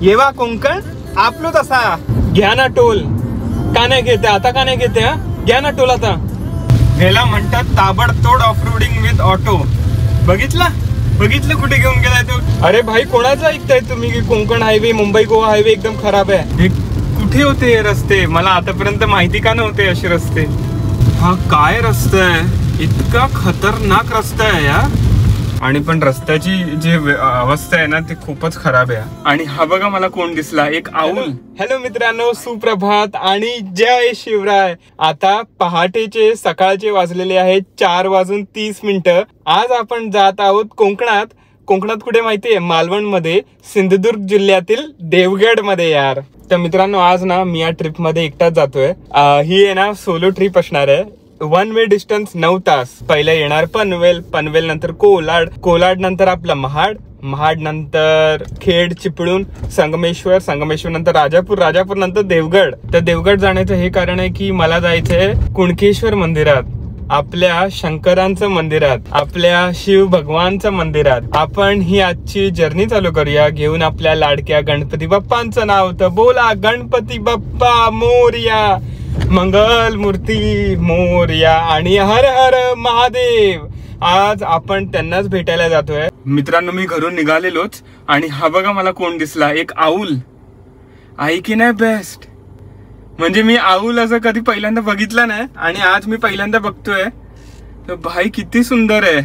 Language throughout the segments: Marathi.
येवा कोंकण आपलो तसा घ्या ना टोल. का नाही घेते आता, का नाही घेते? घ्या ना टोल आता. ह्याला म्हणतात ताबडतोड ऑफरोडिंग विथ ऑटो. बघितलं कुठे घेऊन गेलाय तो? अरे भाई कोणाचं ऐकताय तुम्ही की कोंकण हायवे मुंबई गोवा हायवे एकदम खराब आहे? हे कुठे होते हे रस्ते? मला आतापर्यंत माहिती का नव्हते असे रस्ते. हा काय रस्ता आहे, इतका खतरनाक रस्ता आहे या. आणि पण रस्त्याची जी अवस्था आहे ना ती खूपच खराब आहे. आणि हा बघा मला कोण दिसला, एक आऊल. हॅलो मित्रांनो, सुप्रभात आणि जय शिवराय. आता पहाटेचे सकाळचे वाजलेले आहेत 4:30. आज आपण जात आहोत कोकणात. कुठे माहितीये? मालवण मध्ये, सिंधुदुर्ग जिल्ह्यातील देवगड मध्ये यार. तर मित्रांनो आज ना मी या ट्रिप मध्ये एकटाच जातोय. ही आहे ना सोलो ट्रिप असणार आहे. 1 वे डिस्टन्स 9 तास. पहिला येणार पनवेल नंतर कोलाड नंतर आपलं महाड नंतर खेड चिपळूण संगमेश्वर नंतर राजापूर नंतर देवगड. तर देवगड जाण्याचं हे कारण आहे की मला जायचंय कुणकेश्वर मंदिरात, आपल्या शंकरांचं मंदिरात, आपल्या शिव भगवानचं मंदिरात. आपण ही आजची जर्नी चालू करूया घेऊन आपल्या लाडक्या गणपती बाप्पांचं नाव. तर बोला गणपती बाप्पा मोरया, मंगल मूर्ती मोरया आणि हर हर महादेव. आज आपण त्यांनाच भेटायला जातोय. मित्रांनो मी घरून निघालेलोच आणि हा बघा मला कोण दिसला, एक आऊल. आहे की नाही बेस्ट? म्हणजे मी आऊल असं कधी पहिल्यांदा बघितला नाही आणि आज मी पहिल्यांदा बघतोय. तर भाई किती सुंदर आहे.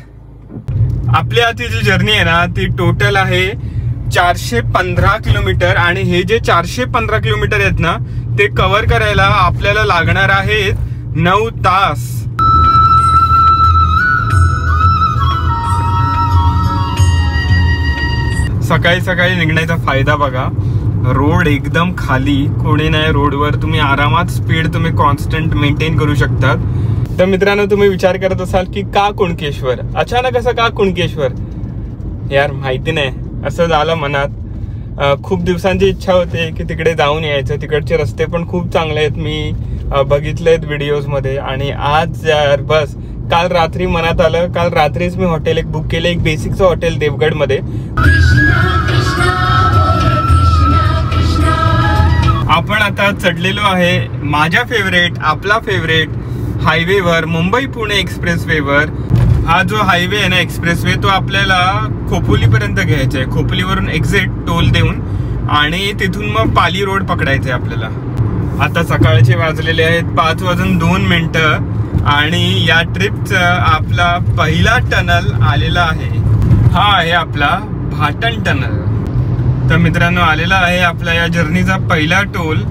आपल्या आजची जी जर्नी आहे ना ती टोटल आहे 415 किलोमीटर. आणि हे जे 415 किलोमीटर आहेत ना ते कव्हर करायला आपल्याला लागणार आहेत 9 तास. सकाळी निघण्याचा फायदा बघा, रोड एकदम खाली, कोणी नाही रोडवर. तुम्ही आरामात स्पीड तुम्ही कॉन्स्टंट मेंटेन करू शकतात. तर मित्रांनो तुम्ही विचार करत असाल की का कुणकेश्वर, अचानक असं का कुणकेश्वर? यार माहिती नाही, असं झालं मनात. खूप दिवसांची इच्छा होते की तिकडे जाऊन यायचं. तिकडचे रस्ते पण खूप चांगले आहेत, मी बघितलेत व्हिडिओज मध्ये. आणि आज यार बस काल रात्री मनात आलं. काल रात्रीच मी हॉटेल एक बुक केलं, एक बेसिकचं हॉटेल देवगड मध्ये. आपण आता चढलेलो आहे माझ्या फेवरेट, आपला फेवरेट हायवेवर, मुंबई पुणे एक्सप्रेस वेवर. हा जो हायवे आहे ना एक्सप्रेसवे तो आपल्याला खोपोली पर्यंत घ्यायचा आहे. खोपोलीवरून एक्झिट टोल देऊन आणि तिथून मग पाली रोड पकडायचे आपल्याला. आता सकाळचे वाजलेले आहेत 5:02 आणि या ट्रिपचा आपला पहिला टनल आलेला आहे. हा आहे आपला भाटण टनल. तर मित्रांनो आलेला आहे आपला या जर्नीचा पहिला टोल.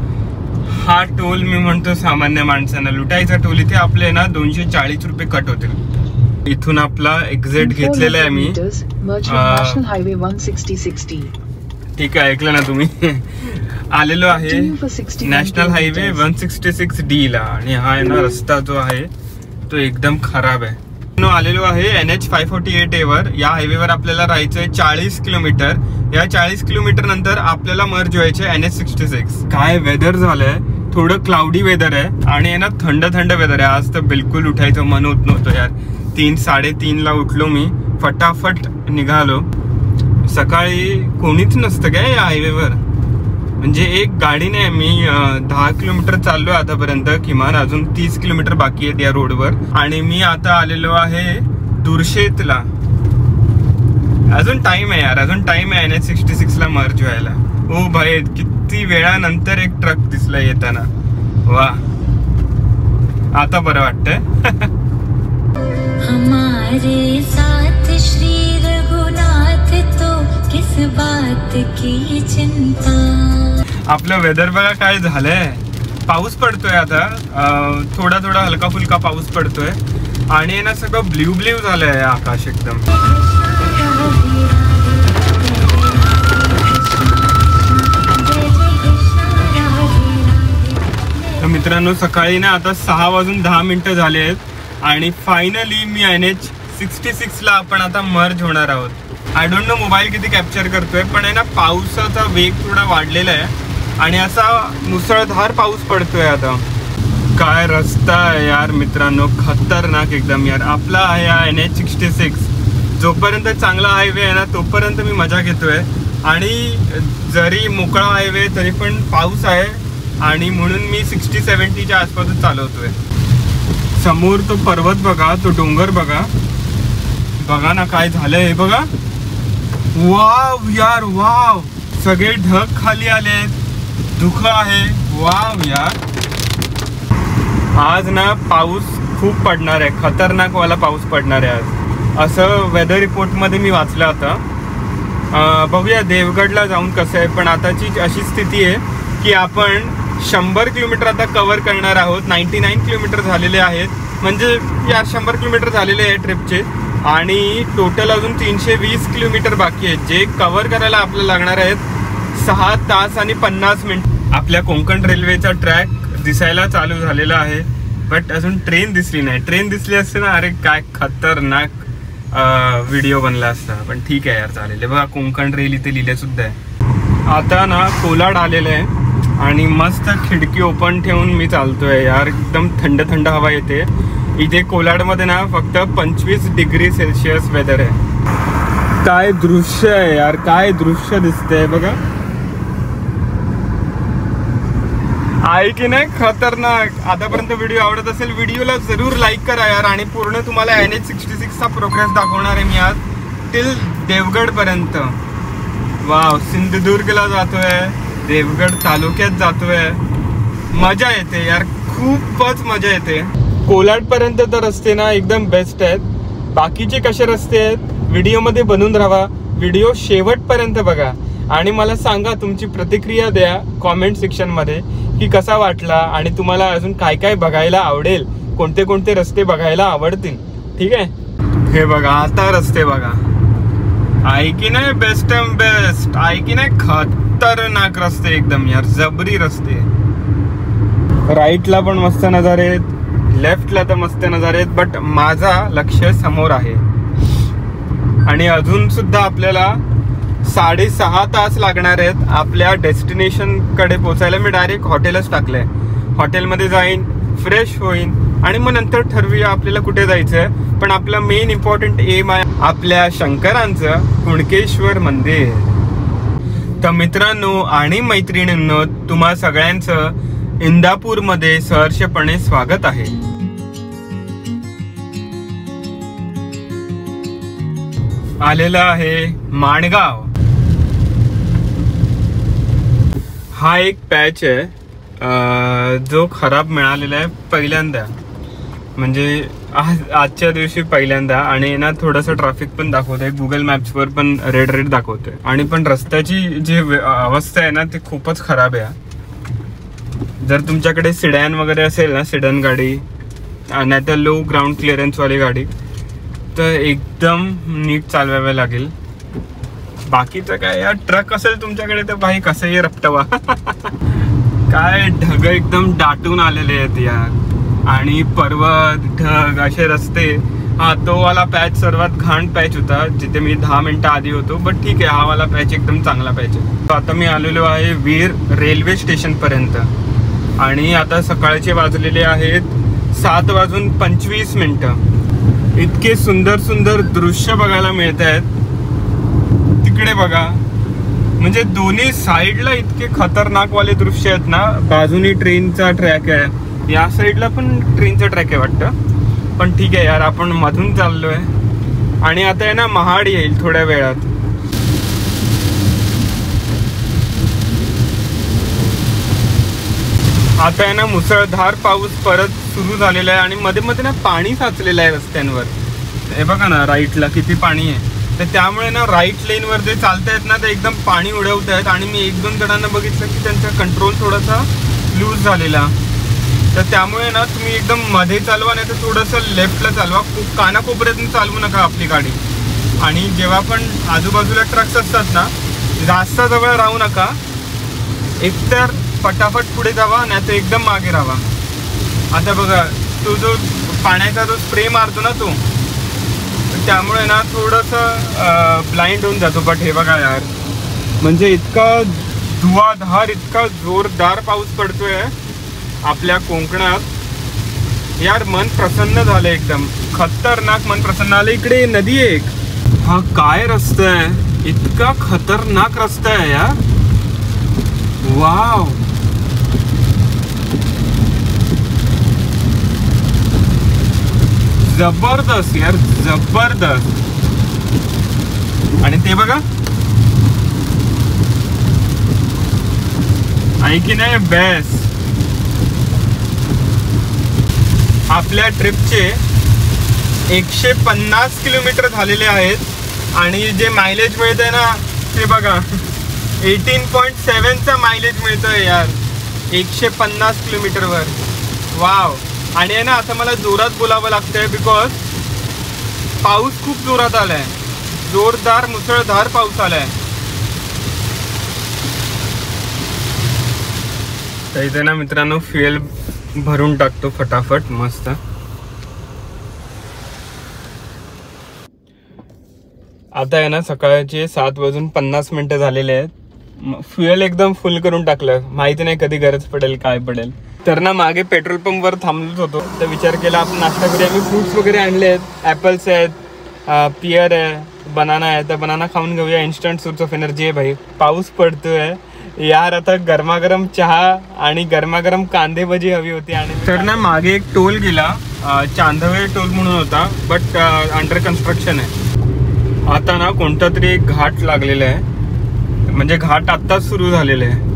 हा टोल मी म्हणतो सामान्य माणसांना लुटायचा टोल. इथे आपले ना 240 रुपये कट होतील. इथून आपला एक्झिट घेतलेला आहे मी. ठीक आहे, ऐकलं ना तुम्ही. आलेलो आहे नॅशनल हायवे 166D ला. आणि हा आहे ना रस्ता जो आहे तो एकदम खराब आहे. आलेलो आहे NH 548A वर. या हायवेवर आपल्याला राहायचंय 40 किलोमीटर. या 40 किलोमीटर नंतर आपल्याला मर्ज व्हायचे NH 66. काय वेदर झालंय, थोडं क्लाउडी वेदर आहे आणि ना थंड वेदर आहे. आज तर बिलकुल उठायचं मन होत नव्हतं यार. 3-3:30 ला उठलो मी, फटाफट निघालो. सकाळी कोणीच नसतं काय या हायवेवर, म्हणजे एक गाडी नाही. मी 10 किलोमीटर चाललोय आतापर्यंत, किमान अजून 30 किलोमीटर बाकी आहेत या रोडवर. आणि मी आता आलेलो आहे दुर्शेतला. अजून टाइम आहे यार, अजून टाइम आहे NH 66 ला मर्ज व्हायला. ओ भाई किती वेळानंतर एक ट्रक दिसला येताना. वा आता बरं वाटतंय. हमारे साथ श्री रघुनाथ तो किस बात की चिंता. आपलं वेदर बघा काय झालंय. पाऊस पडतोय आता, थोडा हलका फुलका पाऊस पडतोय आणि ना सगळं ब्ल्यू झालंय आकाश एकदम. तर मित्रांनो सकाळी ना आता 6:10 झाले आहेत आणि फायनली मी NH 66 ला आपण आता मर्ज होणार आहोत. आय डोंट नो मोबाईल किती कॅप्चर करतोय, पण आहे ना पावसाचा वेग थोडा वाढलेला आहे आणि असा मुसळधार पाऊस पडतोय आता. काय रस्ता आहे यार मित्रांनो, खतरनाक एकदम यार. आपला आहे NH 66. जोपर्यंत चांगला हायवे आहे ना तोपर्यंत मी मजा घेतोय. आणि जरी मोकळा हायवे तरी पण पाऊस आहे आणि म्हणून मी 60-70च्या आसपासच चालवतोय. समोर तो पर्वत बघा, तो डोंगर बघा, बघा ना काय झालंय हे बघा. वाव यार वाव, सगळे ढग खाली आले, धुकं आहे. वाव यार, आज ना पाऊस खूप पडणार आहे, खतरनाक वाला पाऊस पडणार आहे आज, असं वेदर रिपोर्टमध्ये मी वाचलं होतं. बघूया देवगडला जाऊन कसं आहे. पण आताची अशी स्थिती आहे की आपण 100 किलोमीटर आता कव्हर करणार आहोत. 99 किलोमीटर झालेले आहेत, म्हणजे या 100 किलोमीटर झालेले आहे ट्रिपचे आणि टोटल अजून 320 किलोमीटर बाकी आहेत, जे कव्हर करायला आपल्याला लागणार आहेत 6 तास आणि 50 मिनिट. आपल्या कोकण रेल्वेचा ट्रॅक दिसायला चालू झालेला आहे, बट अजून ट्रेन दिसली नाही. ट्रेन दिसली असते ना, अरे काय खतरनाक व्हिडिओ बनला असता. पण ठीक आहे यार, चालेल. बघा कोकण रेल इथे लिहिले सुद्धा आहे. आता ना कोलाड आलेलं आहे आणि मस्त खिडकी ओपन ठेवून मी चालतोय यार. एकदम थंड थंड हवा येते इथे. कोलाडमध्ये ना फक्त 25 डिग्री सेल्सिअस वेदर आहे. काय दृश्य आहे यार, काय दृश्य दिसतंय बघा. आहे की नाही खतरनाक. आतापर्यंत व्हिडिओ आवडत असेल व्हिडिओला जरूर लाईक करा यार. आणि पूर्ण तुम्हाला NH66चा प्रोग्रेस दाखवणार आहे मी आज टिल देवगड पर्यंत. वाव, सिंधुदुर्गला जातोय, देवगड तालुक्यात जातोय. मजा येते यार, खूपच मजा येते. कोलाड पर्यंत तर रस्ते ना एकदम बेस्ट आहेत. बाकीचे कसे रस्ते आहेत व्हिडिओमध्ये बनवून राहा, व्हिडिओ शेवटपर्यंत बघा आणि मला सांगा, तुमची प्रतिक्रिया द्या कॉमेंट सेक्शनमध्ये की कसा वाटला आणि तुम्हाला अजून काय काय बघायला आवडेल, कोणते कोणते रस्ते बघायला आवडतील. ठीक आहे. हे बघा आता रस्ते बघा, आहे की नाही बेस्ट बेस्ट, आहे की नाही खतरनाक रस्ते एकदम यार, जबरी रस्ते. राईटला पण मस्त नजारे आहेत, लेफ्टला तर मस्त नजारे आहेत, बट माझा लक्ष समोर आहे. आणि अजून सुद्धा आपल्याला 6.5 तास लागणार आहेत आपल्या डेस्टिनेशन कडे पोहोचायला. मी डायरेक्ट हॉटेलच टाकलंय. हॉटेलमध्ये जाईन, फ्रेश होईन आणि मग नंतर ठरवूया आपल्याला कुठे जायचंय. पण आपला मेन इम्पॉर्टंट एम आहे आपल्या शंकरांचं कुणकेश्वर मंदिर. तर मित्रांनो आणि मैत्रिणींनो, तुम्हा सगळ्यांचं इंदापूरमध्ये सहर्षपणे स्वागत आहे. आलेला आहे माणगाव. हा एक पॅच आहे जो खराब मिळालेला आहे पहिल्यांदा, म्हणजे आजच्या दिवशी पहिल्यांदा. आणि ना थोडंसं ट्रॅफिक पण दाखवतंय, गुगल मॅप्सवर पण रेड दाखवतोय. आणि पण रस्त्याची जी अवस्था आहे ना ती खूपच खराब आहे. जर तुमच्याकडे सिडॅन वगैरे असेल ना, सिडॅन गाडी नाही तर लो ग्राउंड क्लिअरन्सवाली गाडी, तर एकदम नीट चालवावे लागेल. बाकीचं काय यार, ट्रक असेल तुमच्याकडे तर भाई कसंही रपटवा. काय ढग एकदम दाटून आलेले आहेत यार, आणि पर्वत ढग असे रस्ते. हा तो वाला पॅच सर्वात घाण पॅच होता जिथे मी 10 मिनिटं आधी होतो, बट ठीक आहे, हा वाला पॅच एकदम चांगला पॅच आहे. तर आता मी आलेलो आहे वीर रेल्वे स्टेशन पर्यंत आणि आता सकाळचे वाजलेले आहेत 7:25. इतके सुंदर सुंदर दृश्य बघायला मिळत आहेत. तिकडे बघा, म्हणजे दोन्ही साईडला इतके खतरनाक वाले दृश्य आहेत ना. बाजूनी ट्रेनचा ट्रॅक आहे, या साईडला पण ट्रेनचा ट्रॅक आहे वाटतं. पण ठीक आहे यार, आपण मधून चाललोय आणि आता आहे ना महाड येईल थोड्या वेळात. आता आहे ना मुसळधार पाऊस परत सुरू झालेला आहे आणि मध्ये मध्ये ना पाणी साचलेलं आहे रस्त्यांवर. हे बघा ना राईटला किती पाणी आहे. तर त्यामुळे ना राईट लेनवर जे चालतायत ना ते एकदम पाणी उडवत आहेत. आणि मी 1-2 जणांना बघितलं की त्यांचा कंट्रोल थोडासा लूज झालेला. तर त्यामुळे ना तुम्ही एकदम मध्ये चालवा, नाही तर थोडंसं लेफ्टला चालवा. खूप कानाकोपऱ्यातून चालवू नका आपली गाडी. आणि जेव्हा पण आजूबाजूला ट्रक्स असतात ना, जास्त जवळ राहू नका. एकतर फटाफट पुढे जावा, नाही तर एकदम मागे राहा. आता बघा, तो जो पाण्याचा जो स्प्रे मारतो ना तो, त्यामुळे ना थोडंसं ब्लाइंड होऊन जातो. बट हे बघा यार, म्हणजे इतका धुवाधार, इतका जोरदार पाऊस पडतोय आपल्या कोकणात यार. मन प्रसन्न झालं, एकदम खतरनाक मन प्रसन्न आलं. इकडे नदी आहे एक. हा काय रस्ता आहे, इतका खतरनाक रस्ता आहे यार. वाव, जबरदस्त यार, जबरदस्त. आणि ते बघा, आहे की नाही बेस्ट. आपल्या ट्रिपचे 150 किलोमीटर झालेले आहेत आणि जे मायलेज मिळतंय ना ते बघा, 18.7चा मायलेज मिळतोय यार 150 किलोमीटरवर. वाव. आणि आहे ना, आता मला जोरात बोलावं लागतंय बिकॉज पाऊस खूप जोरात आलाय, जोरदार मुसळधार पाऊस आलाय. तर इथे ना मित्रांनो फ्युएल भरून टाकतो फटाफट मस्त. आता आहे ना सकाळचे 7:50 झालेले आहेत. फ्युएल एकदम फुल करून टाकलं, माहिती नाही कधी गरज पडेल काय पडेल. तर ना मागे पेट्रोल पंप वर थांबलोच होतो, तर विचार केला आपण नाश्ता करूया. आम्ही फ्रुट्स वगैरे आणले आहेत, ॲपल्स आहेत, पियर आहे, बनाना आहे. तर बनाना खाऊन घेऊया, इन्स्टंट सोर्स ऑफ एनर्जी आहे भाई. पाऊस पडतोय यार, आता गरमागरम चहा आणि गरमागरम कांदे भजी हवी होती. आणि तर ना मागे एक टोल गेला, चांदवे टोल म्हणून होता, बट अंडर कन्स्ट्रक्शन आहे. आता ना कोणता तरी एक घाट लागलेला आहे, म्हणजे घाट आत्ताच सुरू झालेला आहे.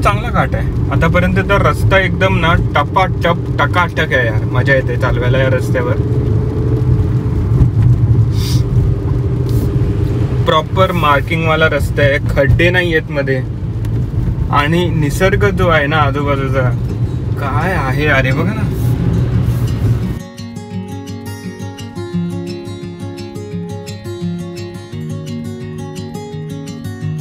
चांगला घाट आहे. आतापर्यंत तर रस्ता एकदम ना टपाटप टकाटक आहे यार, मजा येते चालवायला या रस्त्यावर. प्रॉपर मार्किंग वाला रस्ता आहे, खड्डे नाही आहेत मध्ये. आणि निसर्ग जो आहे ना आजूबाजूचा काय आहे अरे बघा ना.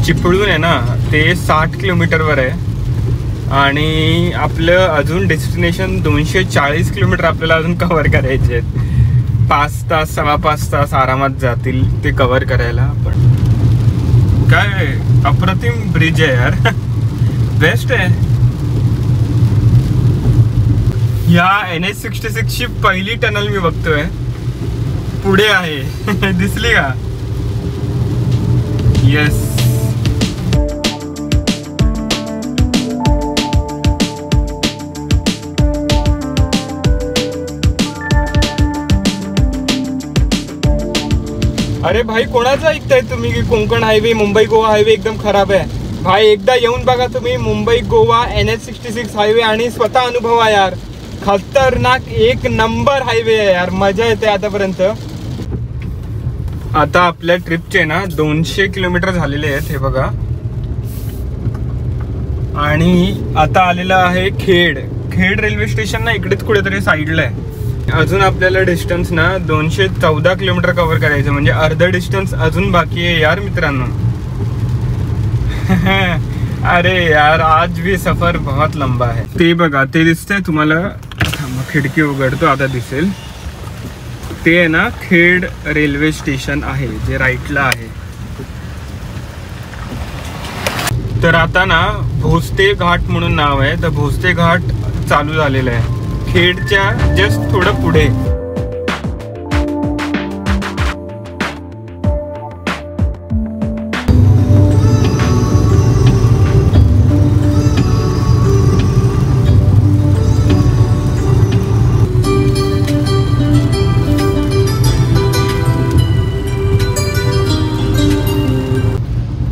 चिपळूण आहे ना ते 60 किलोमीटरवर आहे आणि आपलं अजून डेस्टिनेशन 240 किलोमीटर आपल्याला अजून कव्हर करायचे आहेत. 5 तास 5.25 तास आरामात जातील ते कव्हर करायला. पण काय अप्रतिम ब्रिज आहे यार, बेस्ट आहे. या NH66 ची पहिली टनल मी बघतोय, पुढे आहे दिसली का? येस. अरे भाई कोणाचं ऐकताय तुम्ही की कोकण हायवे मुंबई गोवा हायवे एकदम खराब आहे? भाई एकदा येऊन बघा तुम्ही मुंबई गोवा NH66 हायवे आणि स्वतः अनुभवा यार, खतरनाक एक नंबर हायवे आहे यार, मजा येते आतापर्यंत. आता आपल्या ट्रिपचे ना 200 किलोमीटर झालेले आहेत हे बघा. आणि आता आलेला आहे खेड. खेड रेल्वे स्टेशन ना इकडेच कुठेतरी साईडला आहे. अजून आपल्याला डिस्टन्स ना 214 किलोमीटर कव्हर करायचं, म्हणजे अर्ध डिस्टन्स अजून बाकी आहे यार मित्रांनो. अरे यार आज भी सफर बहुत लंबा है. ते बघा ते दिसतंय तुम्हाला, खिडकी उघडतो आता दिसेल. ते आहे ना खेड रेल्वे स्टेशन आहे जे राईटला आहे. तर आता ना भोसते घाट म्हणून नाव आहे, तर भोसते घाट चालू झालेलं आहे खेडच्या जस्ट थोडं पुढे.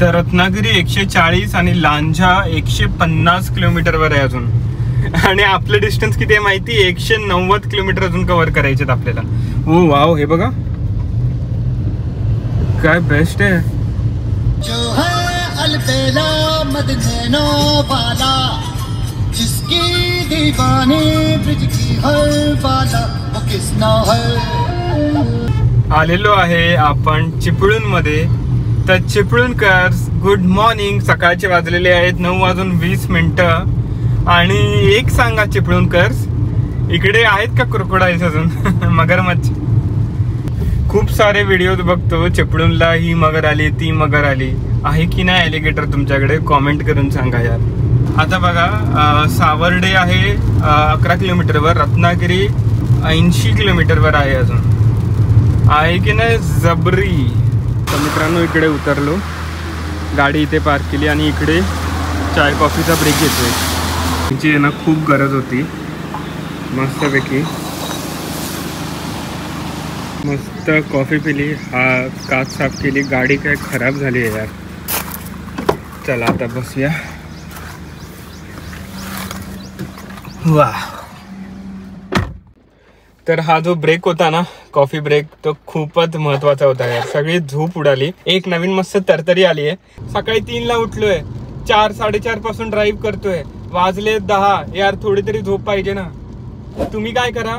तर रत्नागिरी 140 आणि लांजा 150 किलोमीटरवर आहे अजून. आणि आपलं डिस्टन्स किती आहे माहिती? 190 किलोमीटर अजून कव्हर करायचे आपल्याला. ओ वाव, हे बघा काय बेस्ट आहे. जो है अलबेला मदीनो वाला, जिसकी दीवानी ब्रिज की हर बाला, वो किसना है. आलेलो आहे आपण चिपळूण मध्ये. तर चिपळूणकर्स गुड मॉर्निंग. सकाळचे वाजलेले आहेत 9:20 आणि एक सांगा चिपळूणकर्स, इकडे आहेत का क्रोकोडाईल्स अजून? मगरमच्छ. खूप सारे व्हिडिओ बघतो चिपळूणला ही मगर आली ती मगर आली, आहे की नाही एलिगेटर तुमच्याकडे? कॉमेंट करून सांगा यार. आता बघा सावर्डे आहे 11 किलोमीटरवर, रत्नागिरी 80 किलोमीटरवर आहे अजून, आहे की नाही जबरी. तर मित्रांनो इकडे उतरलो, गाडी इथे पार्क केली आणि इकडे चाय कॉफीचा ब्रेक घेतोय. तिची आहे ना खूप गरज होती. मस्तपैकी मस्त कॉफी पिली, हा काच साफ केली. गाडी काय खराब झाली आहे यार. चला आता बसूया. वा. तर हा जो ब्रेक होता ना, कॉफी ब्रेक, तो खूपच महत्वाचा होता यार. सगळी झोप उडाली. एक नवीन मस्त तरतरी आली आहे. सकाळी 3ला उठलोय, 4-4:30 पासून ड्राईव्ह करतोय, वाजले 10. यार थोडी तरी झोप पाहिजे ना. तुम्ही काय करा,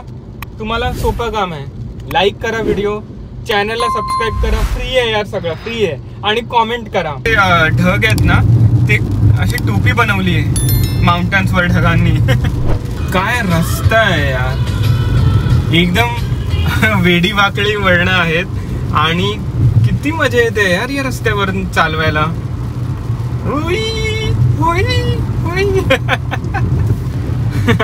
तुम्हाला सोपं काम आहे, लाईक करा व्हिडिओ, चॅनलला सबस्क्राईब करा. फ्री आहे यार, सगळं फ्री आहे. आणि कॉमेंट करा. ते ढग आहेत ना, ते अशी टोपी बनवली आहे माउंटन्सवर ढगांनी. काय रस्ता आहे यार, एकदम वेडी वाकडी वळणं आहेत आणि किती मजा येते यार या रस्त्यावर चालवायला.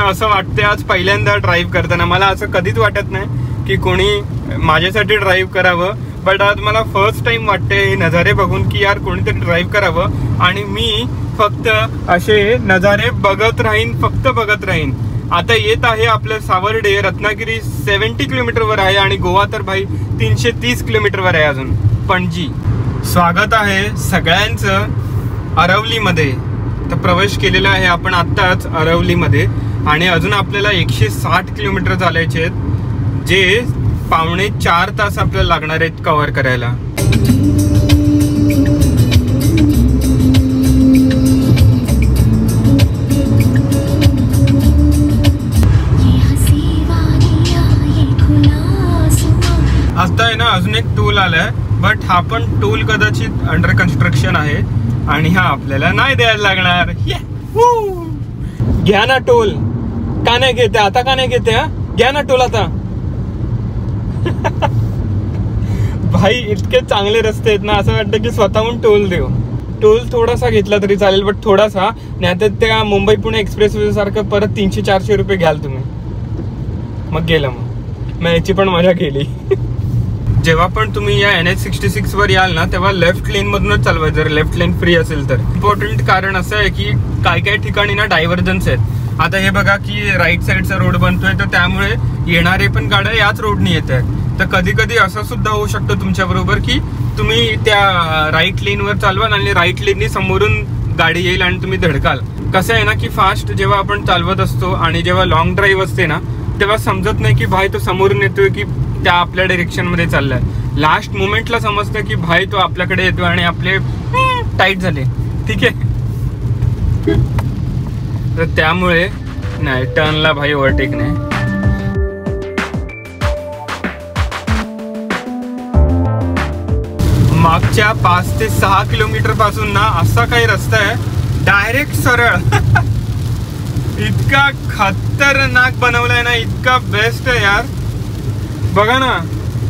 असं वाटतंय आज पहिल्यांदा ड्राईव्ह करताना. मला असं कधीच वाटत नाही की कोणी माझ्यासाठी ड्राईव्ह करावं, बट आज मला फर्स्ट टाइम वाटते हे नजारे बघून की यार कोणीतरी ड्राईव्ह करावं आणि मी फक्त असे नजारे बघत राहीन, फक्त बघत राहीन. आता येत आहे आपलं सावर्डे. रत्नागिरी 70 किलोमीटरवर आहे आणि गोवा तर भाई 330 किलोमीटरवर आहे अजून. पणजी. स्वागत आहे सगळ्यांचं अरवलीमध्ये. तर प्रवेश केलेला आहे आपण आत्ताच अरवलीमध्ये आणि अजून आपल्याला 160 किलोमीटर चालायचे आहेत, जे 3.25 तास आपल्याला लागणार आहेत कव्हर करायला. आता आहे ना अजून एक टोल आलाय, बट हा पण टोल कदाचित अंडर कन्स्ट्रक्शन आहे आणि हा आपल्याला नाही द्यायला लागणार. घ्या ना टोल. का नाही घेते आता, का नाही घेते? घ्या ना टोल आता. भाई इतके चांगले रस्ते आहेत ना, असं वाटतं की स्वतःहून टोल देऊ. टोल थोडासा घेतला तरी चालेल, बट थोडासा, नाही तर त्या मुंबई पुणे एक्सप्रेस वे सारखं परत 300-400 रुपये घ्याल तुम्ही. मग गेलं, मग याची पण मजा गेली. जेव्हा पण तुम्ही या NH66 वर याल ना, तेव्हा लेफ्ट लेन मधूनच चालवायचं, जर लेफ्ट लेन फ्री असेल तर. इम्पॉर्टंट कारण असं आहे की काय काय ठिकाणी ना डायव्हर्जन्स आहेत. आता हे बघा की राईट साईडचा रोड बनतोय, तर त्यामुळे येणारे पण गाड्या याच रोडनी येत आहेत. तर कधी कधी असं सुद्धा होऊ शकतं तुमच्या बरोबर की तुम्ही त्या राईट लेनवर चालवाल आणि राईट लेननी समोरून गाडी येईल आणि तुम्ही धडकाल. कसं आहे ना की फास्ट जेव्हा आपण चालवत असतो आणि जेव्हा लॉंग ड्राईव्ह असते ना, तेव्हा समजत नाही की भाई तो समोरून येतोय की त्या आपल्या डायरेक्शन मध्ये चाललाय. लास्ट मोमेंटला समजतं की भाई तो आपल्याकडे येतोय आणि आपले टाईट झाले. ठीक आहे, तर त्यामुळे नाही टर्नला भाई ओव्हरटेक नाही. मागच्या 5 ते 6 किलोमीटर पासून ना असा काही रस्ता आहे डायरेक्ट सरळ. इतका खतरनाक बनवलाय ना, इतका बेस्ट आहे यार. बघा ना,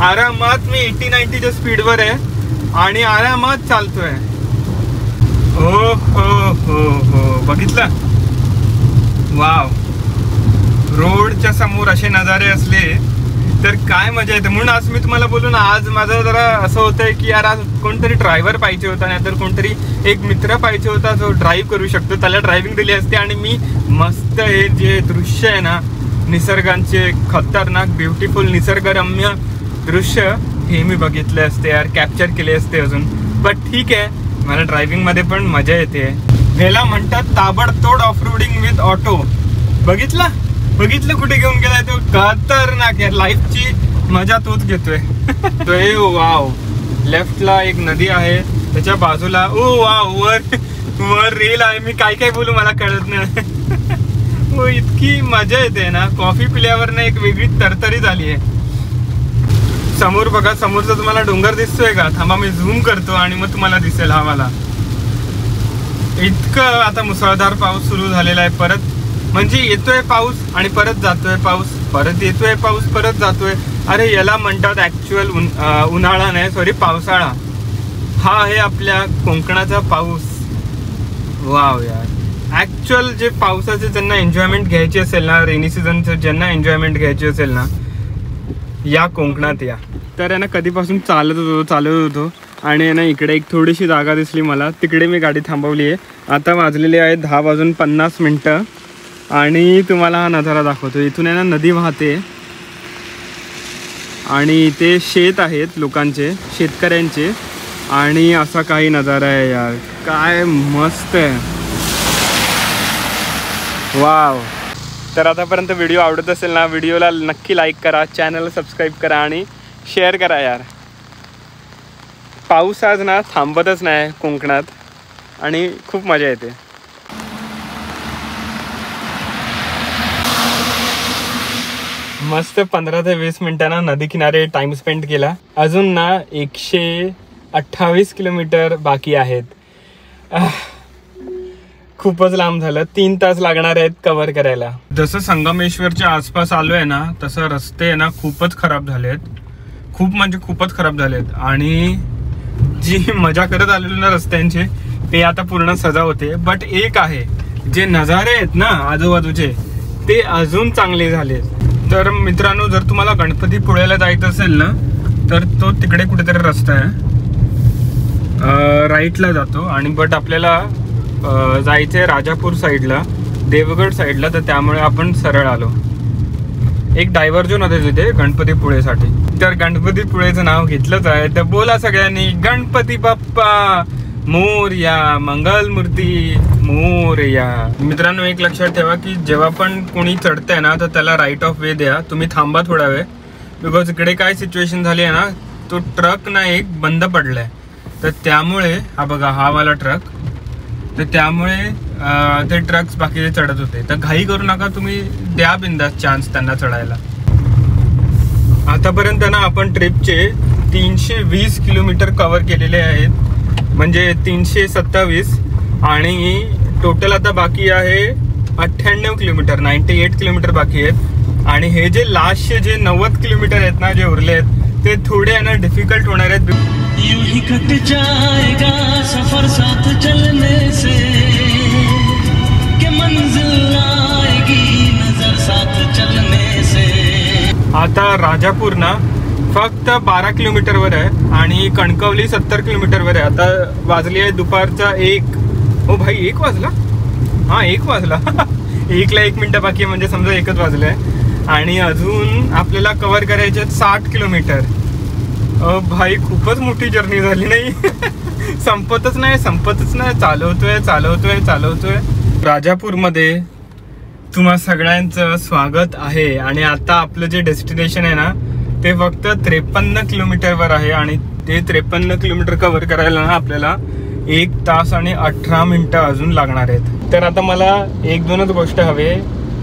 आरामात मी 80-90च्या स्पीडवर आहे आणि आरामात चालतोय. हो हो हो हो, बघितलं? वाव. रोडच्या समोर असे नजारे असले तर काय मजा येते. म्हणून आज मी तुम्हाला बोलू ना, आज माझं जरा असं होतंय की यार आज कोणतरी ड्रायव्हर पाहिजे होता, नाहीतर कोणतरी एक मित्र पाहिजे होता जो ड्राईव्ह करू शकतो. त्याला ड्रायव्हिंग दिली असते आणि मी मस्त हे जे दृश्य आहे ना, निसर्गांचे खतरनाक ब्युटिफुल निसर्गरम्य दृश्य, हे मी बघितले असते यार, कॅप्चर केले असते अजून. बट ठीक आहे, मला ड्रायव्हिंग मध्ये पण मजा येते. ह्याला म्हणतात ताबडतोड ऑफ रोडिंग विथ ऑटो. बघितलं कुठे घेऊन गेलाय तो. खतरनाक आहे, लाईफची मजा तोच घेतोय. तो हे वाव. लेफ्टला एक नदी आहे, त्याच्या बाजूला ओ वाव, वर रेल आहे. मी काय काय बोलू मला कळत नाही. हो, इतकी मजा येते ना, कॉफी पिल्यावर ना एक वेगळी तरतरी झाली आहे. समोर बघा, समोरचा तुम्हाला डोंगर दिसतोय का? थांबा मी झूम करतो आणि मग तुम्हाला दिसेल हा मला. इतकं आता मुसळधार पाऊस सुरू झालेला आहे परत. म्हणजे येतोय पाऊस आणि परत जातोय पाऊस, परत येतोय पाऊस, परत जातोय. अरे याला म्हणतात ऍक्च्युअल उन्हाळा नाही, सॉरी पावसाळा. हा आहे आपल्या कोकणाचा पाऊस. वाव यार. ऍक्च्युअल जे पावसाचे ज्यांना एन्जॉयमेंट घ्यायची असेल ना, रेनी सीझनचं ज्यांना एन्जॉयमेंट घ्यायची असेल ना, या कोकणात या. तर यांना कधीपासून चालत होतो आणि ना इकडे एक थोडीशी जागा दिसली मला, तिकडे मी गाडी थांबवली आहे. आता वाजलेले आहे 10:50 आणि तुम्हाला हा नजारा दाखवतो. इथून आहे ना नदी वाहते आणि इथे शेत आहेत लोकांचे, शेतकऱ्यांचे, आणि असा काही नजारा आहे यार, काय मस्त आहे. वाव. तर आतापर्यंत व्हिडिओ आवडत असेल ना, व्हिडिओला नक्की लाईक करा, चॅनलला सबस्क्राईब करा आणि शेअर करा यार. पाऊस आज ना थांबतच नाही कोकणात आणि खूप मजा येते. मस्त 15 ते 20 मिनिटांना नदी किनारे टाइम स्पेंड केला. अजून ना 128 किलोमीटर बाकी आहेत. खूपच लांब झालं. 3 तास लागणार आहेत कव्हर करायला. जसं संगमेश्वरच्या आसपास आलोय ना, तसं रस्ते आहे ना खूपच खराब झालेत. खूप म्हणजे खूपच खराब झालेत. आणि जी मजा करत आलेलो ना रस्त्यांची, ते आता पूर्ण सजा होते. बट एक आहे, जे नजारे आहेत ना आजूबाजूचे, ते अजून चांगले झाले. तर मित्रांनो, जर तुम्हाला गणपतीपुळ्याला जायचं असेल ना, तर तो तिकडे कुठेतरी रस्ता आहे, राईटला जातो. आणि बट आपल्याला जायचं आहे राजापूर साईडला, देवगड साईडला, तर त्यामुळे आपण सरळ आलो. एक डायव्हर्जन होते तिथे गणपतीपुळेसाठी. तर गणपतीपुळेचं नाव घेतलंच आहे, तर बोला सगळ्यांनी गणपती बाप्पा मोरया, मंगलमूर्ती मोरया. मित्रांनो, एक लक्षात ठेवा की जेव्हा पण कोणी चढतंय ना, तर त्याला राईट ऑफ वे द्या. तुम्ही थांबा थोडा वेळ, बिकॉज इकडे काय सिच्युएशन झाली आहे ना, तो ट्रक ना एक बंद पडलाय, तर त्यामुळे हा बघा हा वाला ट्रक, तर त्यामुळे ते ट्रक्स बाकीचे चढत होते. तर घाई करू नका, तुम्ही द्या बिंदास चान्स त्यांना चढायला. आतापर्यंत ना आपण ट्रिपचे 320 किलोमीटर कव्हर केलेले आहेत, म्हणजे 327, आणि टोटल आता बाकी आहे 98 किलोमीटर, 98 किलोमीटर बाकी आहेत. आणि हे जे लास्टचे जे 90 किलोमीटर आहेत ना, जे उरले आहेत, ते थोडे आहे ना डिफिकल्ट होणार आहेत. यूं ही कट जाएगा सफर साथ चलने से, कि मंजिल आएगी नजर साथ चलने से. आता राजापूर ना फक्त 12 किलोमीटरवर आहे आणि कणकवली 70 किलोमीटरवर आहे. आता वाजली आहे दुपारचा 1. हो भाई 1 वाजला. हां 1 वाजला. 1ला 1 मिनिटं बाकी आहे, म्हणजे समजा 1च वाजलं आहे. आणि अजून आपल्याला कव्हर करायचे 60 किलोमीटर. भाई खूपच मोठी जर्नी झाली नाही. संपतच नाही. चालवतोय. राजापूरमध्ये तुम्हा सगळ्यांचं स्वागत आहे. आणि आता आपलं जे डेस्टिनेशन आहे ना, ते फक्त 53 किलोमीटरवर आहे. आणि ते 53 किलोमीटर कव्हर करायला ना आपल्याला 1 तास आणि 18 मिनिटं अजून लागणार आहेत. तर आता मला 1-2च गोष्ट हवे.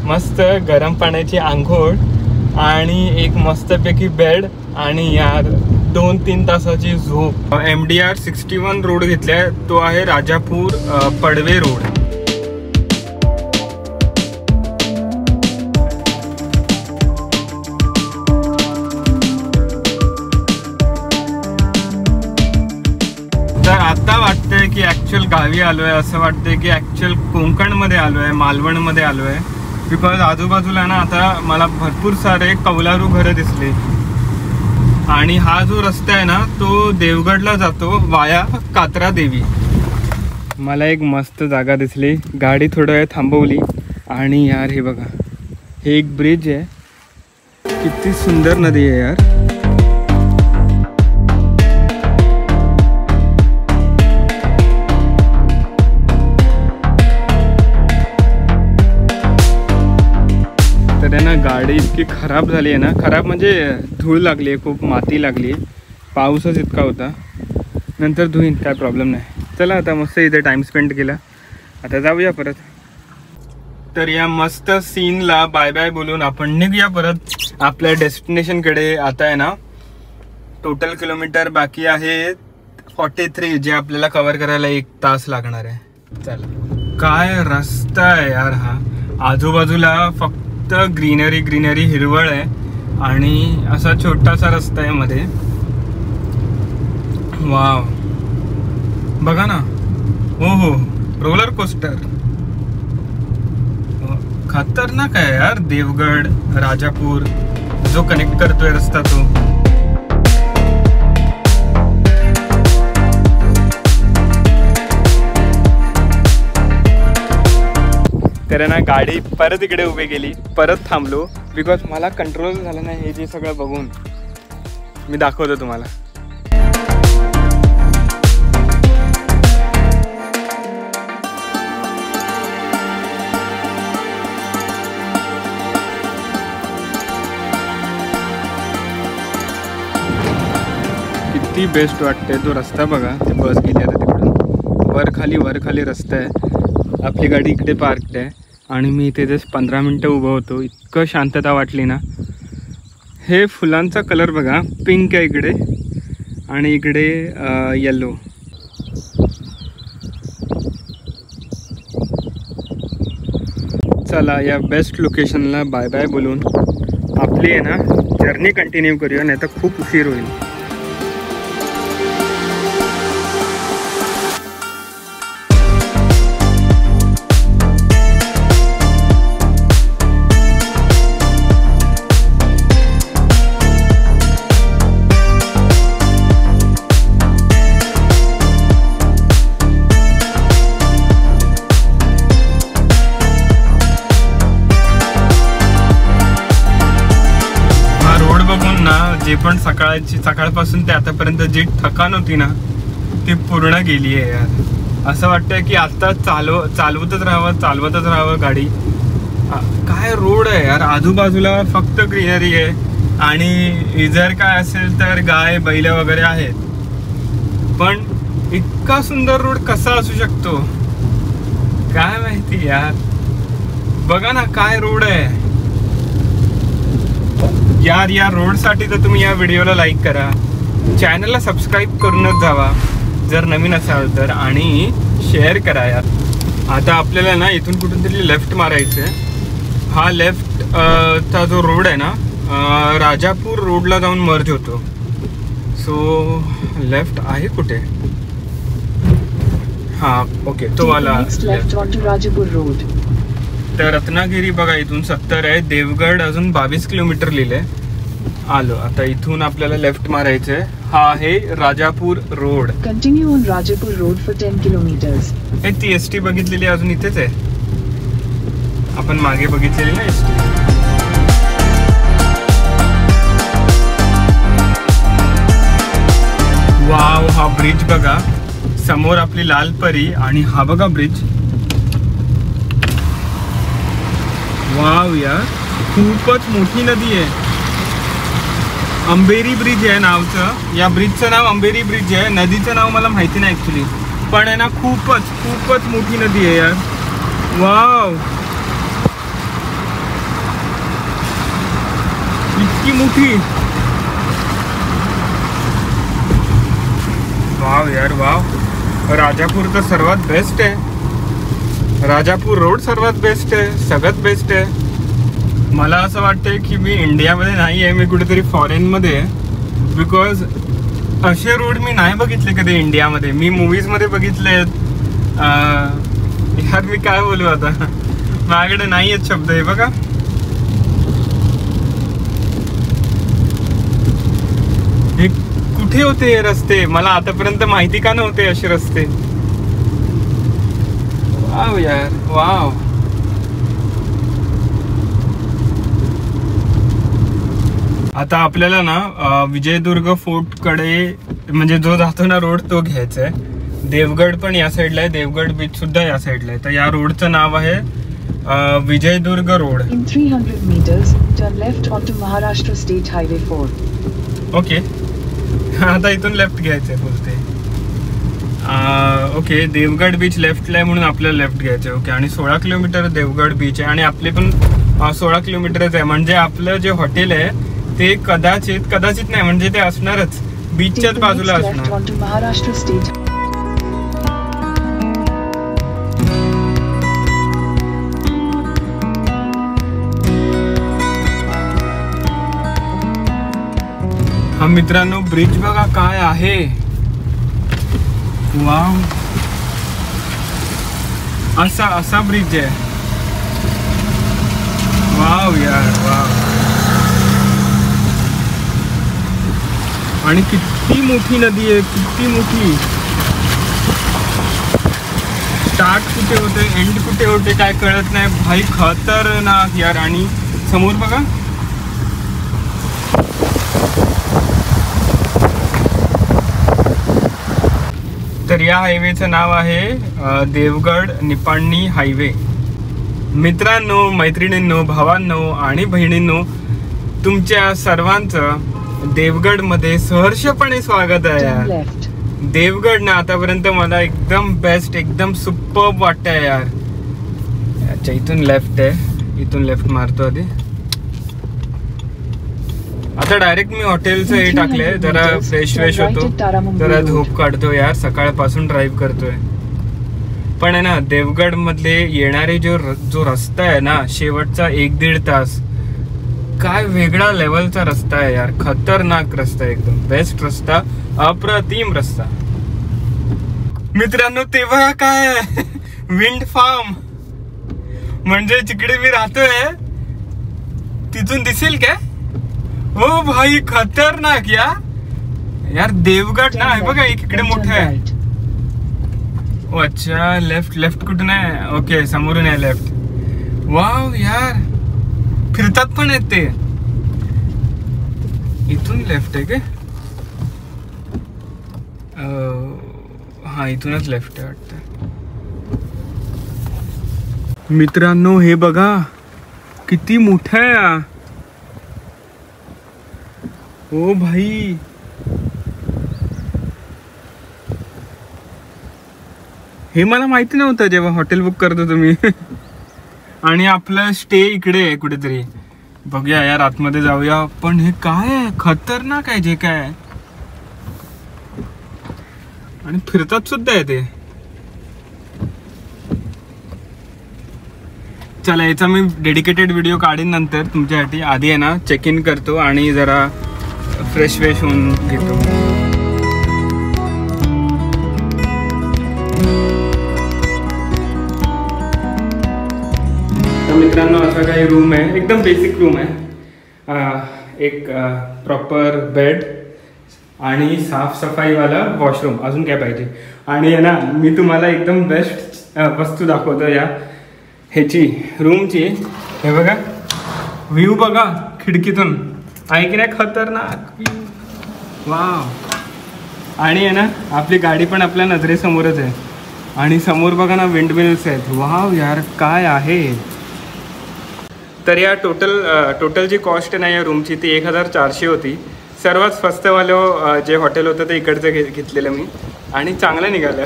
मस्त गरम पाण्याची आंघोळ आणि एक मस्तपैकी बेड आणि यार 2-3 तासाची झोप. MDR 61 रोड घेतलाय, तो आहे राजापूर पडवे रोड. तर आता वाटतंय की ऍक्च्युअल गावी आलोय, असं वाटतंय की ऍक्च्युअल कोकणमध्ये आलोय, मालवणमध्ये आलोय. बिकॉज आजूबाजूला ना आता मला भरपूर सारे कौलारू घरं दिसली. आणि हा जो रस्ता आहे ना, तो देवगडला जातो वाया कात्रा देवी. मला एक मस्त जागा दिसली, गाडी थोडा वेळ थांबवली आणि यार हे बघा, हे एक ब्रिज आहे. किती सुंदर नदी आहे यार. तर आहे ना, गाडी इतकी खराब झाली आहे ना, खराब म्हणजे धूळ लागली आहे, खूप माती लागली आहे. पाऊसच इतका होता. नंतर धुईन, काय प्रॉब्लेम नाही. चला आता मस्त इथे टाइम स्पेंड केला, आता जाऊया परत. तर या मस्त सीनला बाय बाय बोलून आपण निघूया परत आपल्या डेस्टिनेशनकडे. आता आहे ना टोटल किलोमीटर बाकी आहे 43, जे आपल्याला कव्हर करायला 1 तास लागणार आहे. चला. काय रस्ता आहे यार हा. आजूबाजूला फक्त ग्रीनरी हिरवळ आहे आणि असा छोटासा रस्ता आहे मध्ये. वाव, बघा ना. हो रोलर कोस्टर. खतरनाक आहे यार. देवगड राजापूर जो कनेक्ट करतोय रस्ता तो. तर आहे ना गाडी परत इकडे उभी केली, परत थांबलो बिकॉज मला कंट्रोल झालं नाही हे जे सगळं बघून. मी दाखवतो तुम्हाला. किती बेस्ट वाटते तो रस्ता बघा. ते बस गेली आता तिकडून वर खाली रस्ता आहे. आपली गाडी इकडे पार्कड आहे आणि मी इथे जस्ट 15 मिनटं उभं होतो. इतकं शांतता वाटली ना. हे फुलांचा कलर बघा, पिंक आहे इकडे आणि इकडे येलो. चला या बेस्ट लोकेशनला बाय बाय बोलून आपली आहे ना जर्नी कंटिन्यू करूया, नाही तर खूप उशीर होईल. जे पण सकाळपासून ते आतापर्यंत जी थकान होती ना ती पूर्ण गेली आहे यार. असं वाटतंय की आता चालवतच राहावं गाडी. काय रोड आहे यार, आजूबाजूला फक्त ग्रीनरी आहे आणि जर काय असेल तर गाय बैल वगैरे आहेत. पण इतका सुंदर रोड कसा असू शकतो काय माहिती यार. बघा ना काय रोड आहे यार. या रोडसाठी तर तुम्ही या व्हिडिओला लाईक करा, चॅनलला सबस्क्राईब करूनच जावा जर नवीन असाल तर, आणि शेअर करा यार. आता आपल्याला ना इथून कुठून तरी लेफ्ट मारायचं आहे. हा लेफ्टचा जो रोड आहे ना राजापूर रोडला जाऊन मर्ज होतो. सो लेफ्ट आहे कुठे? हां ओके तो वाला राजापूर रोड. तर रत्नागिरी बघा इथून 70 आहे, देवगड अजून 22 किलोमीटर लिहिले. आलो आता इथून आपल्याला लेफ्ट मारायचं आहे. हा आहे Rajapur road. Continue on Rajapur road for 10 kilometres. हे ती एसटी बघितलेली अजून इथेच आहे, आपण मागे बघितलेली ना एसटी. वाव, हा ब्रिज बघा समोर आपली लालपरी आणि हा बघा ब्रिज. वाव यार खूपच मोठी नदी आहे. अंबेरी ब्रिज आहे नावचं. या ब्रिजचं नाव अंबेरी ब्रिज आहे. नदीचं नाव मला माहिती नाही ॲक्च्युली, पण आहे ना खूपच मोठी नदी आहे यार. वाव इतकी मोठी. वाव यार वाव. राजापूर तर सर्वात बेस्ट आहे. राजापूर रोड सर्वात बेस्ट आहे, सगळ्यात बेस्ट आहे. मला असं वाटतंय की मी इंडियामध्ये नाही आहे, मी कुठेतरी फॉरेनमध्ये आहे. बिकॉज असे रोड मी नाही बघितले कधी इंडियामध्ये. मी मूवीजमध्ये बघितले आहेत यार. मी काय बोलू आता, माझ्याकडे नाही आहेत शब्द. हे बघा हे कुठे होते हे रस्ते, मला आतापर्यंत माहिती का नव्हते असे रस्ते. वाव यार वाव. आता आपल्याला ना विजयदुर्ग फोर्ट कडे म्हणजे जो जातो ना रोड तो घ्यायचा आहे. देवगड पण या साईडला आहे, देवगड बीच सुद्धा या साईडला आहे. तर या रोडचं नाव आहे Vijaydurg road. In 300 meters turn left onto Maharashtra state highway 4. Okay आता इथून लेफ्ट घ्यायचंय बोलते. ओके देवगड बीच लेफ्टला आहे म्हणून आपल्याला लेफ्ट घ्यायचं आहे. ओके आणि 16 किलोमीटर देवगड बीच आहे आणि आपले पण 16 किलोमीटरच आहे. म्हणजे आपलं जे हॉटेल आहे ते कदाचित नाही म्हणजे ते असणारच बीचच्याच बाजूला असणार. महाराष्ट्र स्टेट. हा मित्रांनो ब्रिज बघा काय आहे. वाव असा ब्रिज आहे. वाव यार वाव. आणि किती मोठी नदी आहे, किती मोठी. स्टार्ट कुठे होते एंड कुठे होते काय कळत नाही भाई, खतरनाक यार. आणि समोर बघा, तर या हायवेचं नाव आहे देवगड निपाणी हायवे. मित्रांनो, मैत्रिणींनो, भावांनो आणि बहिणींनो, तुमच्या सर्वांचं देवगडमध्ये सहर्षपणे स्वागत आहे Turn यार. left. देवगड ना आतापर्यंत मला एकदम बेस्ट, एकदम सुपर्ब वाटतंय यार. अच्छा, इथून लेफ्ट आहे, इथून लेफ्ट मारतो आधी. आता डायरेक्ट मी हॉटेलचं हे टाकलंय, जरा फ्रेश होतो, जरा झोप काढतो यार. सकाळपासून ड्राईव्ह करतोय. पण आहे ना, देवगड मधले येणारे जो रस्ता आहे ना, शेवटचा 1-1.5 तास, काय वेगळा लेवलचा रस्ता आहे यार. खतरनाक रस्ता आहे, एकदम बेस्ट रस्ता, अप्रतिम रस्ता. मित्रांनो, तेव्हा काय विंड फार्म म्हणजे जिकडे मी राहतोय तिथून दिसेल काय? हो भाई, खतरनाक यार. देवगड ना आहे बघा, इकडे मोठं आहे. ओ अच्छा, लेफ्ट कुठून आहे? ओके, समोरून आहे लेफ्ट. वाव यार, फिरतात पण आहेत ते. इथून लेफ्ट आहे काय? हा, इथूनच लेफ्ट आहे वाटतं. मित्रांनो, हे बघा किती मोठं आहे. ओ भाई, हे मला माहिती नव्हतं जेव्हा हॉटेल बुक करतो तुम्ही. आणि आपलं स्टे इकडे आहे कुठेतरी. बघूया यार, आतमध्ये जाऊया. पण हे काय आहे, खतरनाक आहे जे काय आहे. आणि फिरतात सुद्धा आहे ते. चला, याचा मी डेडिकेटेड व्हिडिओ काढीन नंतर तुमच्यासाठी. आधी आहे ना, चेक इन करतो आणि जरा फ्रेश होऊन घेतो. मित्रांनो, असा काही रूम आहे, एकदम बेसिक रूम आहे. एक प्रॉपर बेड आणि साफसफाईवाला वॉशरूम. अजून काय पाहिजे? आणि आहे ना, मी तुम्हाला एकदम बेस्ट वस्तू दाखवतो या ह्याची, रूमची. हे बघा, व्ह्यू बघा खिडकीतून, आहे की नाही खतरनाक? वाव. आणि आहे ना, आपली गाडी पण आपल्या नजरेसमोरच आहे. आणि समोर बघा ना, विंडमिल्स आहेत. वाव यार, काय आहे. तर या टोटल जी कॉस्ट आहे ना या रूमची, ती 1400 होती. सर्वात स्वस्तवालं जे हॉटेल होतं ते इकडचं घेतलेलं मी, आणि चांगलं निघालं.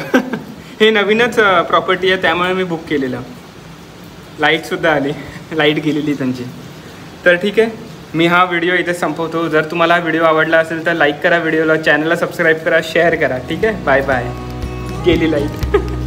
हे नवीनच प्रॉपर्टी आहे, त्यामुळे मी बुक केलेलं. लाईटसुद्धा आली, लाईट गेलेली त्यांची. तर ठीक आहे, मी हा व्हिडिओ इथे संपवतो. जर तुम्हाला हा व्हिडिओ आवडला असेल तर लाईक करा व्हिडिओला, चॅनलला सबस्क्राईब करा, शेअर करा. ठीक आहे, बाय बाय. गेली लाईट.